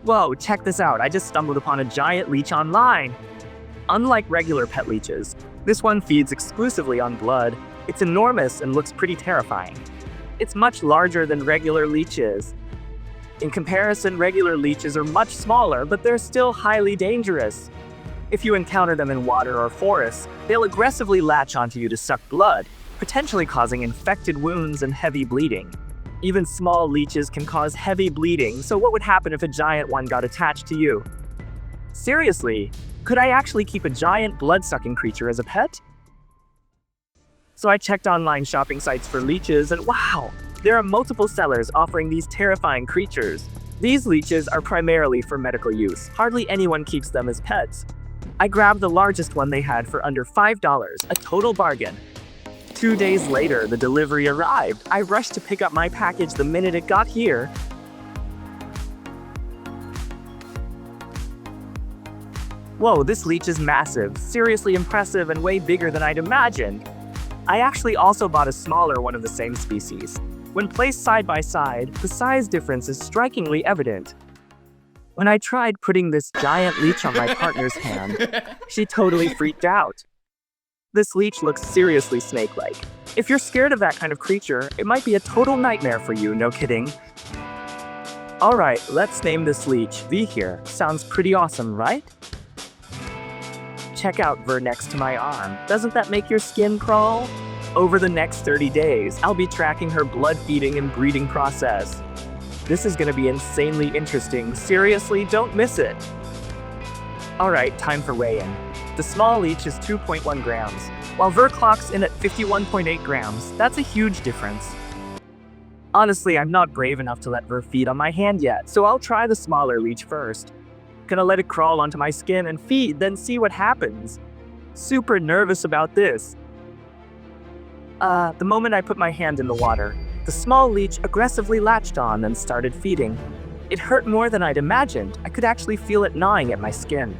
Whoa, check this out. I just stumbled upon a giant leech online. Unlike regular pet leeches, this one feeds exclusively on blood. It's enormous and looks pretty terrifying. It's much larger than regular leeches. In comparison, regular leeches are much smaller, but they're still highly dangerous. If you encounter them in water or forests, they'll aggressively latch onto you to suck blood, potentially causing infected wounds and heavy bleeding. Even small leeches can cause heavy bleeding, so what would happen if a giant one got attached to you? Seriously, could I actually keep a giant blood-sucking creature as a pet? So I checked online shopping sites for leeches, and wow, there are multiple sellers offering these terrifying creatures. These leeches are primarily for medical use. Hardly anyone keeps them as pets. I grabbed the largest one they had for under $5, a total bargain. 2 days later, the delivery arrived. I rushed to pick up my package the minute it got here. Whoa, this leech is massive, seriously impressive, and way bigger than I'd imagined. I actually also bought a smaller one of the same species. When placed side by side, the size difference is strikingly evident. When I tried putting this giant leech on my partner's hand, she totally freaked out. This leech looks seriously snake-like. If you're scared of that kind of creature, it might be a total nightmare for you, no kidding. Alright, let's name this leech V here. Sounds pretty awesome, right? Check out Ver next to my arm. Doesn't that make your skin crawl? Over the next 30 days, I'll be tracking her blood feeding and breeding process. This is gonna be insanely interesting. Seriously, don't miss it. Alright, time for weigh-in. The small leech is 2.1 grams, while Ver clocks in at 51.8 grams. That's a huge difference. Honestly, I'm not brave enough to let Ver feed on my hand yet, so I'll try the smaller leech first. Gonna let it crawl onto my skin and feed, then see what happens. Super nervous about this. The moment I put my hand in the water, the small leech aggressively latched on and started feeding. It hurt more than I'd imagined. I could actually feel it gnawing at my skin.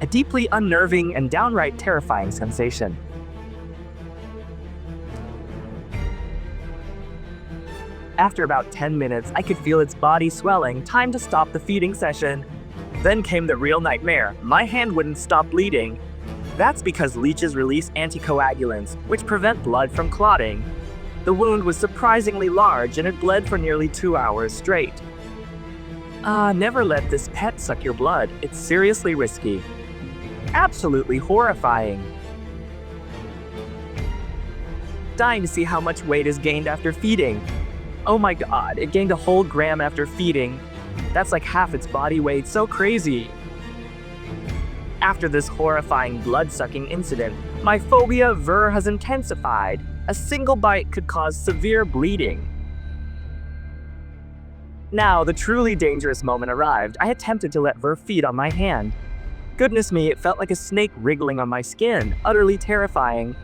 A deeply unnerving and downright terrifying sensation. After about 10 minutes, I could feel its body swelling. Time to stop the feeding session. Then came the real nightmare. My hand wouldn't stop bleeding. That's because leeches release anticoagulants, which prevent blood from clotting. The wound was surprisingly large and it bled for nearly 2 hours straight. Never let this pet suck your blood. It's seriously risky. Absolutely horrifying. Dying to see how much weight is gained after feeding. Oh my god, it gained a whole gram after feeding. That's like half its body weight, so crazy. After this horrifying blood-sucking incident, my phobia of Ver has intensified. A single bite could cause severe bleeding. Now, the truly dangerous moment arrived. I attempted to let Ver feed on my hand. Goodness me, it felt like a snake wriggling on my skin, utterly terrifying.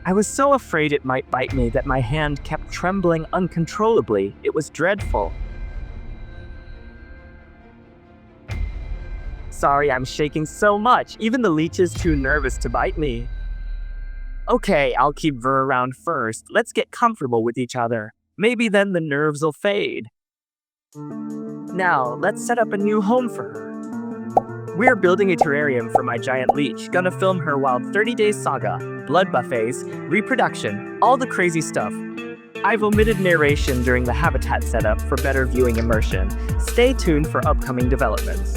I was so afraid it might bite me that my hand kept trembling uncontrollably. It was dreadful. Sorry, I'm shaking so much. Even the leech is too nervous to bite me. Okay, I'll keep Ver around first. Let's get comfortable with each other. Maybe then the nerves will fade. Now, let's set up a new home for her. We're building a terrarium for my giant leech. Gonna film her wild 30-day saga, blood buffets, reproduction, all the crazy stuff. I've omitted narration during the habitat setup for better viewing immersion. Stay tuned for upcoming developments.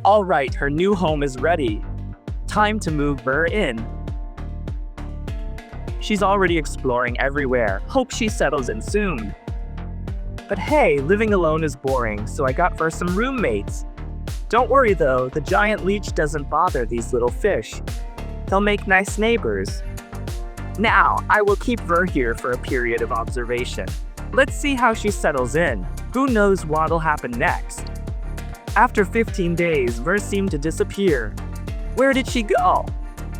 Alright, her new home is ready. Time to move her in. She's already exploring everywhere. Hope she settles in soon. But hey, living alone is boring, so I got her some roommates. Don't worry though, the giant leech doesn't bother these little fish. They'll make nice neighbors. Now, I will keep her here for a period of observation. Let's see how she settles in. Who knows what'll happen next? After 15 days, Ver seemed to disappear. Where did she go?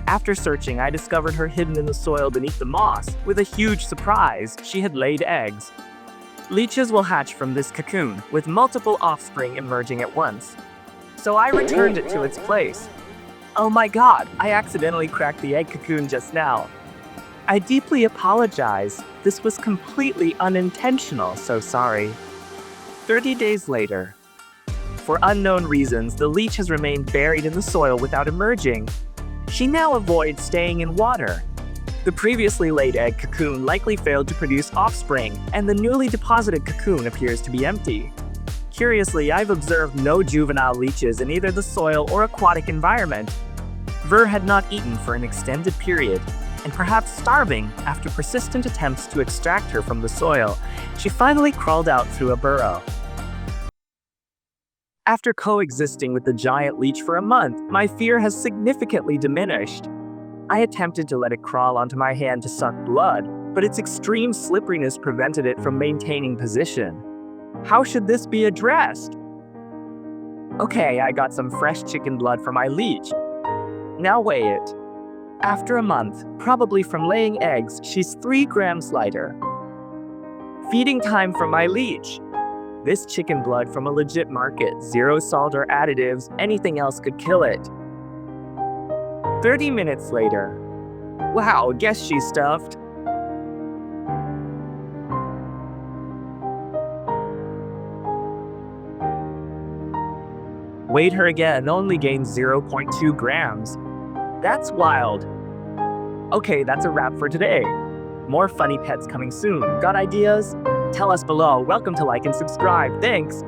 After searching, I discovered her hidden in the soil beneath the moss. With a huge surprise, she had laid eggs. Leeches will hatch from this cocoon, with multiple offspring emerging at once. So I returned it to its place. Oh my god, I accidentally cracked the egg cocoon just now. I deeply apologize. This was completely unintentional, so sorry. 30 days later. For unknown reasons, the leech has remained buried in the soil without emerging. She now avoids staying in water. The previously laid egg cocoon likely failed to produce offspring, and the newly deposited cocoon appears to be empty. Curiously, I've observed no juvenile leeches in either the soil or aquatic environment. Ver had not eaten for an extended period, and perhaps starving after persistent attempts to extract her from the soil, she finally crawled out through a burrow. After coexisting with the giant leech for a month, my fear has significantly diminished. I attempted to let it crawl onto my hand to suck blood, but its extreme slipperiness prevented it from maintaining position. How should this be addressed? Okay, I got some fresh chicken blood for my leech. Now weigh it. After a month, probably from laying eggs, she's 3 grams lighter. Feeding time for my leech. This chicken blood from a legit market, 0 salt or additives, anything else could kill it. 30 minutes later. Wow, guess she's stuffed. Weighed her again, only gained 0.2 grams. That's wild. Okay, that's a wrap for today. More funny pets coming soon. Got ideas? Tell us below. Welcome to like and subscribe. Thanks.